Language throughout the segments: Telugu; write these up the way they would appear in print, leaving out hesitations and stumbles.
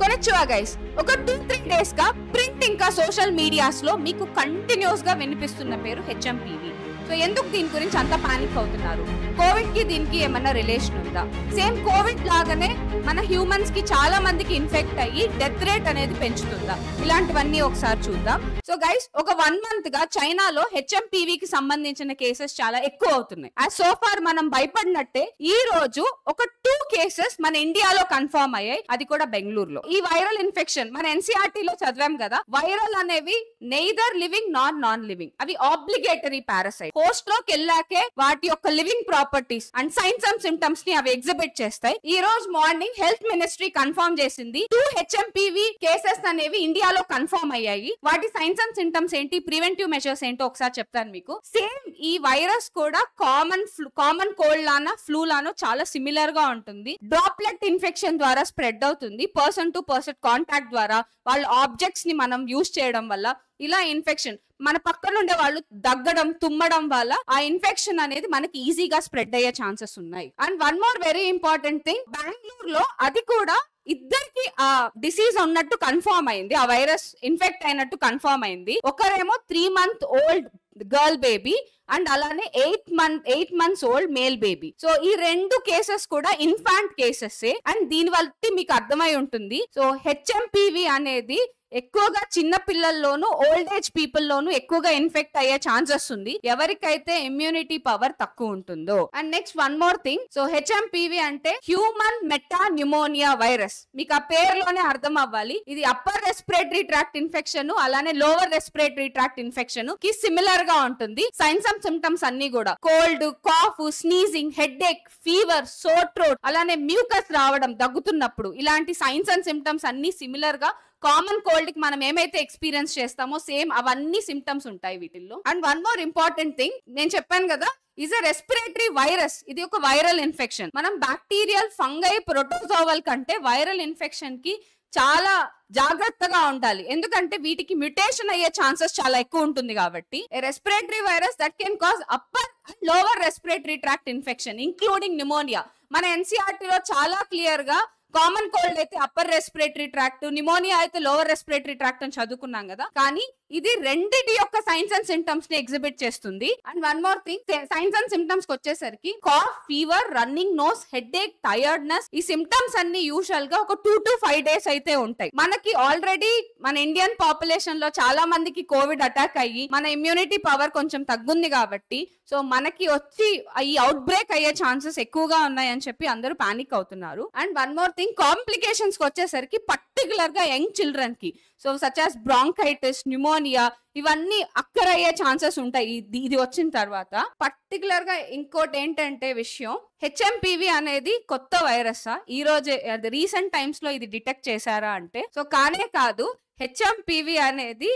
కొనొచ్చువా గైస్, ఒక 2-3 డేస్ గా ప్రింట్ ఇంకా సోషల్ మీడియాస్ లో మీకు కంటిన్యూస్ గా వినిపిస్తున్న పేరు హెచ్ఎంపీవీ. సో ఎందుకు దీని గురించి అంత పానిక్ అవుతున్నారు? కోవిడ్ కి దీనికి ఏమన్నా రిలేషన్ ఉందా? సేమ్ కోవిడ్ లాగానే మన హ్యూమన్స్ కి చాలా మందికి ఇన్ఫెక్ట్ అయ్యి డెత్ రేట్ అనేది పెంచుతుందా? ఇలాంటివన్నీ ఒకసారి చూద్దాం. సో గైస్, ఒక 1 మంత్ గా చైనాలో హెచ్ఎంపీవీ కి సంబంధించిన కేసెస్ చాలా ఎక్కువ అవుతున్నాయి. సో ఫార్ మనం భయపడినట్టే ఈ రోజు ఒక 2 కేసెస్ మన ఇండియాలో కన్ఫర్మ్ అయ్యాయి, అది కూడా బెంగళూరులో. ఈ వైరల్ ఇన్ఫెక్షన్ మన ఎన్సీఆర్టీ లో చదివాం కదా, వైరల్ అనేవి నెయిదర్ లివింగ్ నాన్ లివింగ్, అవి ఆబ్లిగేటరీ పారాసైట్. హోస్ట్ లోకి వెళ్ళాకే వాటి యొక్క living properties and science and symptoms ని అవి ఎగ్జిబిట్ చేస్తాయి. ఈ రోజు మార్నింగ్ హెల్త్ మినిస్ట్రీ కన్ఫర్మ్ చేసింది 2 హెచ్ఎంపీవీ కేసెస్ అనేవి ఇండియాలో కన్ఫర్మ్ అయ్యాయి. వాటి సైన్స్ అండ్ సిమ్టమ్స్ ఏంటి, ప్రివెంటివ్ మెజర్స్ ఏంటో ఒకసారి చెప్తాను మీకు. సేమ్ ఈ వైరస్ కూడా కామన్ కోల్డ్ లానా ఫ్లూ లానో చాలా సిమిలర్ గా ఉంటుంది. డ్రాప్లెట్ ఇన్ఫెక్షన్ ద్వారా స్ప్రెడ్ అవుతుంది. పర్సన్ టు పర్సన్ కాంటాక్ట్ ద్వారా, వాళ్ళ ఆబ్జెక్ట్స్ ని మనం యూజ్ చేయడం వల్ల ఇలా ఇన్ఫెక్షన్ మన పక్కన ఉండే వాళ్ళు దగ్గడం తుమ్మడం వల్ల ఆ ఇన్ఫెక్షన్ అనేది మనకి ఈజీగా స్ప్రెడ్ అయ్యే ఛాన్సెస్ ఉన్నాయి. And one more very important thing, బెంగళూరులో అది కూడా ఇద్దరికి ఆ డిసీజ్ ఉన్నట్టు కన్ఫర్మ్ అయింది, ఆ వైరస్ ఇన్ఫెక్ట్ అయినట్టు కన్ఫర్మ్ అయింది. ఒకరేమో 3 month old girl baby and అలానే 8 months old male baby. So ఈ 2 కేసెస్ కూడా ఇన్ఫాంట్ కేసెస్. అండ్ దీని వల్ల మీకు అర్థమై ఉంటుంది, సో హెచ్ఎంపీవీ అనేది ఎక్కువగా చిన్న పిల్లల్లోనూ ఓల్డ్ ఏజ్ పీపుల్ లోను ఎక్కువగా ఇన్ఫెక్ట్ అయ్యే ఛాన్సెస్ ఉంది, ఎవరికైతే ఇమ్యూనిటీ పవర్ తక్కువ ఉంటుందో. And next one more thing, so HMPV అంటే హ్యూమన్ మెటా న్యూమోనియా వైరస్. మీకు ఆ పేరులోనే అర్థం అవ్వాలి, ఇది అప్పర్ రెస్పిరేటరీ ట్రాక్ట్ ఇన్ఫెక్షన్ అలానే లోవర్ రెస్పిరేటరీ ట్రాక్ట్ ఇన్ఫెక్షన్ కి సిమిలర్ గా ఉంటుంది. సైన్స్ అండ్ సిమ్టమ్స్ అన్ని కూడా కోల్డ్, కాఫ్, స్నీజింగ్, హెడ్ ఏక్, ఫీవర్, సోర్ థ్రోట్, అలానే మ్యూకస్ రావడం దగ్గుతున్నప్పుడు, ఇలాంటి సైన్స్ అండ్ సిమ్టమ్స్ అన్ని సిమిలర్ గా కామన్ కోల్డ్ కి మనం ఏమైతే ఎక్స్పీరియన్స్ చేస్తామో సేమ్ అవన్నీ సిమ్టమ్స్ ఉంటాయి వీటిల్లో. And one more important thing, నేను చెప్పాను కదా, ఈజ్ ఎ రెస్పిరేటరీ వైరస్. ఇది ఒక వైరల్ ఇన్ఫెక్షన్. మనం బ్యాక్టీరియల్, ఫంగై, ప్రోటోజోవల్ కంటే వైరల్ ఇన్ఫెక్షన్ కి చాలా జాగ్రత్తగా ఉండాలి, ఎందుకంటే వీటికి మ్యుటేషన్ అయ్యే ఛాన్సెస్ చాలా ఎక్కువ ఉంటుంది. కాబట్టి respiratory virus that can cause upper and lower respiratory tract infection including pneumonia. మన ఎన్సీఆర్టీలో చాలా క్లియర్ గా కామన్ కోల్డ్ అయితే అప్పర్ రెస్పిరేటరీ ట్రాక్ట్, న్యూమోనియా అయితే లోవర్ రెస్పిరేటరీ ట్రాక్ట్ అని చదువుకున్నాం కదా, కానీ ఇది రెండిటి యొక్క సైన్స్ అండ్ సిమ్టమ్స్ ని ఎగ్జిబిట్ చేస్తుంది. And one more thing, signs and symptoms కి వచ్చేసరికి cough, fever, running nose, headache, tiredness, ఈ సిమ్టమ్స్ అన్ని యూజువల్ గా ఒక 2 to 5 days అయితే ఉంటాయి. మనకి ఆల్రెడీ మన ఇండియన్ పాపులేషన్ లో చాలా మందికి కోవిడ్ అటాక్ అయ్యి మన ఇమ్యూనిటీ పవర్ కొంచెం తగ్గుంది కాబట్టి, సో మనకి వచ్చి ఈ అవుట్ బ్రేక్ అయ్యే ఛాన్సెస్ ఎక్కువగా ఉన్నాయని చెప్పి అందరూ పానిక్ అవుతున్నారు. And one more thing, complications కి వచ్చేసరికి పర్టికులర్ గా యంగ్ చిల్డ్రన్ కి, so such as bronchitis, pneumonia, ఇవన్నీ అక్కరయ్యే ఛాన్సెస్ ఉంటాయి ఇది వచ్చిన తర్వాత. పర్టికులర్ గా ఇంకోటి ఏంటంటే విషయం, హెచ్ఎంపీవీ అనేది కొత్త వైరస్ ఈ రోజే రీసెంట్ టైమ్స్ లో ఇది డిటెక్ట్ చేశారా అంటే, సో కానే కాదు. హెచ్ఎంపీవీ అనేది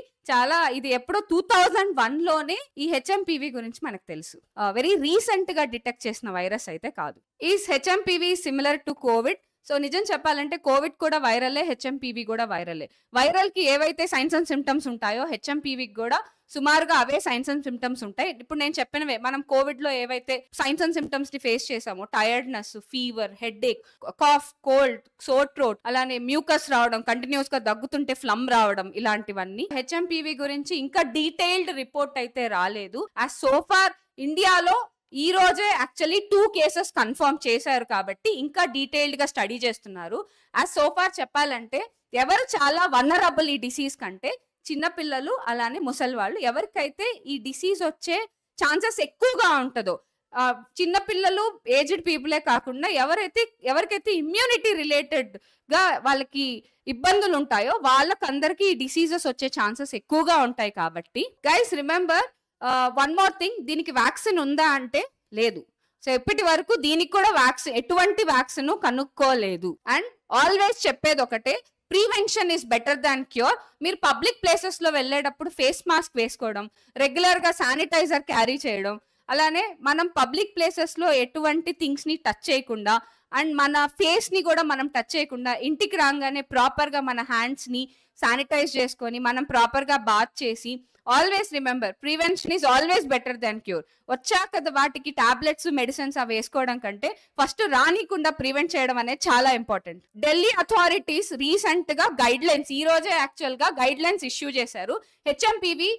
ఇది ఎప్పుడో 2001 లోనే ఈ హెచ్ఎంపీవీ గురించి మనకు తెలుసు. వెరీ రీసెంట్ గా డిటెక్ట్ చేసిన వైరస్ అయితే కాదు. ఈ HMPV similar to Covid. So నిజం చెప్పాలంటే కోవిడ్ కూడా వైరలే, హెచ్ఎంపీవీ కూడా వైరలే. వైరల్ కి ఏవైతే సైన్స్ అండ్ సిమ్టమ్స్ ఉంటాయో హెచ్ఎంపీవీకి కూడా సుమారుగా అవే సైన్స్ అండ్ సిమ్టమ్స్ ఉంటాయి. ఇప్పుడు నేను చెప్పినవే, మనం కోవిడ్ లో ఏవైతే సైన్స్ అండ్ సిమ్టమ్స్ ని ఫేస్ చేసామో, టైర్డ్నెస్, ఫీవర్, హెడ్ ఏక్, కాఫ్, కోల్డ్, సోర్ థ్రోట్, అలానే మ్యూకస్ రావడం, కంటిన్యూస్ గా దగ్గుతుంటే ఫ్లమ్ రావడం, ఇలాంటివన్నీ. హెచ్ఎంపీవీ గురించి ఇంకా డీటెయిల్డ్ రిపోర్ట్ అయితే రాలేదు. యాజ్ సో ఫార్ ఇండియాలో ఈ రోజే యాక్చువల్లీ 2 కేసెస్ కన్ఫర్మ్ చేశారు కాబట్టి ఇంకా డీటెయిల్డ్ గా స్టడీ చేస్తున్నారు. యాజ్ సో ఫార్ చెప్పాలంటే ఎవరు చాలా వల్నరబుల్ ఈ డిసీజ్ కంటే, చిన్నపిల్లలు అలానే ముసలి వాళ్ళు, ఎవరికైతే ఈ డిసీజ్ వచ్చే ఛాన్సెస్ ఎక్కువగా ఉంటుందో, చిన్నపిల్లలు, ఏజ్డ్ పీపులే కాకుండా ఎవరికైతే ఇమ్యూనిటీ రిలేటెడ్ గా వాళ్ళకి ఇబ్బందులు ఉంటాయో వాళ్ళకందరికీ ఈ డిసీజెస్ వచ్చే ఛాన్సెస్ ఎక్కువగా ఉంటాయి. కాబట్టి guys remember one more thing, దీనికి వ్యాక్సిన్ ఉందా అంటే లేదు. సో ఇప్పటి వరకు దీనికి కూడా ఎటువంటి వ్యాక్సిన్ కనుక్కోలేదు. అండ్ ఆల్వేస్ చెప్పేది ఒకటే, prevention is better than cure. మీరు పబ్లిక్ ప్లేసెస్ లో వెళ్ళేటప్పుడు ఫేస్ మాస్క్ వేసుకోవడం, రెగ్యులర్ గా శానిటైజర్ క్యారీ చేయడం, అలానే మనం పబ్లిక్ ప్లేసెస్ లో ఎటువంటి థింగ్స్ ని టచ్ చేయకుండా అండ్ మన ఫేస్ ని కూడా మనం టచ్ చేయకుండా ఇంటికి రాగానే ప్రాపర్ గా మన హ్యాండ్స్ ని శానిటైజ్ చేసుకొని మనం ప్రాపర్ గా బాత్ చేసి, always remember prevention is always better than cure. వచ్చాక వాటికి టాబ్లెట్స్ మెడిసిన్స్ అవి వేసుకోవడం కంటే ఫస్ట్ రానికుండా ప్రివెంట్ చేయడం అనేది చాలా ఇంపార్టెంట్. ఢిల్లీ అథారిటీస్ రీసెంట్ గా గైడ్ లైన్స్, ఈ రోజే యాక్చువల్ గా గైడ్ లైన్స్ ఇష్యూ చేశారు. హెచ్ఎంపివి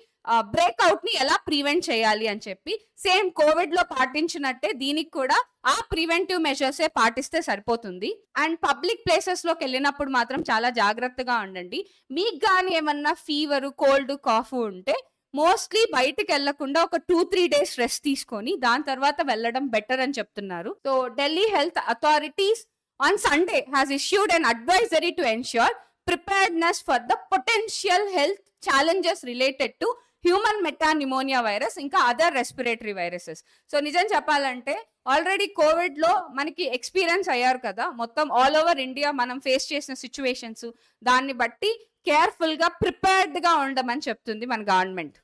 బ్రేక్అవుట్ ని ఎలా ప్రివెంట్ చేయాలి అని చెప్పి, సేమ్ కోవిడ్ లో పాటించినట్టే దీనికి కూడా ఆ ప్రివెంటివ్ మెజర్స్ పాటిస్తే సరిపోతుంది. అండ్ పబ్లిక్ ప్లేసెస్ లోకి వెళ్ళినప్పుడు మాత్రం చాలా జాగ్రత్తగా ఉండండి. మీకు కానీ ఏమన్నా ఫీవర్, కోల్డ్, కాఫ్ ఉంటే మోస్ట్లీ బయటకు వెళ్లకుండా ఒక 2-3 days రెస్ట్ తీసుకొని దాని తర్వాత వెళ్ళడం బెటర్ అని చెప్తున్నారు. So Delhi health authorities on Sunday has issued an advisory to ensure preparedness for the potential health challenges related to human metapneumonia virus, ఇంకా అదర్ రెస్పిరేటరీ వైరసెస్. సో నిజం చెప్పాలంటే ఆల్రెడీ కోవిడ్ లో మనకి ఎక్స్పీరియన్స్ అయ్యారు కదా, మొత్తం ఆల్ ఓవర్ ఇండియా మనం ఫేస్ చేసిన సిచ్యువేషన్స్, దాన్ని బట్టి కేర్ఫుల్ గా ప్రిపేర్డ్ గా ఉండమని చెప్తుంది మన government.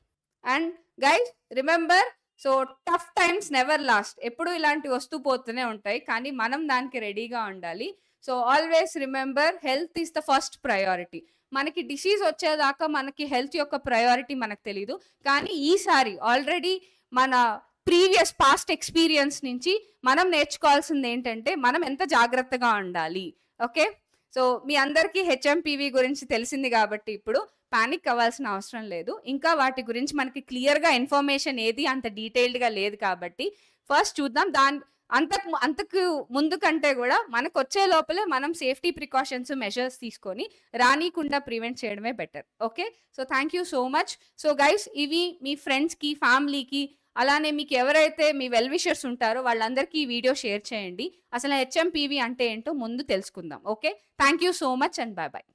And guys remember, so tough times never lost. ఎప్పుడు ఇలాంటి వస్తూ పోతూనే ఉంటాయి, కానీ మనం దానికి రెడీగా ఉండాలి. So always remember, health is the first priority. మనకి డిసీజ్ వచ్చేదాకా మనకి హెల్త్ యొక్క ప్రయారిటీ మనకు తెలీదు, కానీ ఈసారి ఆల్రెడీ మన ప్రీవియస్ పాస్ట్ ఎక్స్పీరియన్స్ నుంచి మనం నేర్చుకోవాల్సింది ఏంటంటే మనం ఎంత జాగ్రత్తగా ఉండాలి. ఓకే, సో మీ అందరికీ హెచ్ఎంపివి గురించి తెలిసింది కాబట్టి ఇప్పుడు పానిక్ అవ్వాల్సిన అవసరం లేదు. ఇంకా వాటి గురించి మనకి క్లియర్గా ఇన్ఫర్మేషన్ ఏది అంత డీటెయిల్డ్గా లేదు కాబట్టి ఫస్ట్ చూద్దాం. అంతకు ముందు కంటే కూడా మనకు వచ్చే లోపలే మనం సేఫ్టీ ప్రికాషన్స్, మెజర్స్ తీసుకొని రానీకుండా ప్రివెంట్ చేయడమే better. Okay, so thank you so much. So guys, ఇవి మీ ఫ్రెండ్స్కి, ఫ్యామిలీకి, అలానే మీకు ఎవరైతే మీ వెల్ విషర్స్ ఉంటారో వాళ్ళందరికీ ఈ వీడియో షేర్ చేయండి. అసలు హెచ్ఎంపివి అంటే ఏంటో ముందు తెలుసుకుందాం. Okay, thank you so much and bye bye.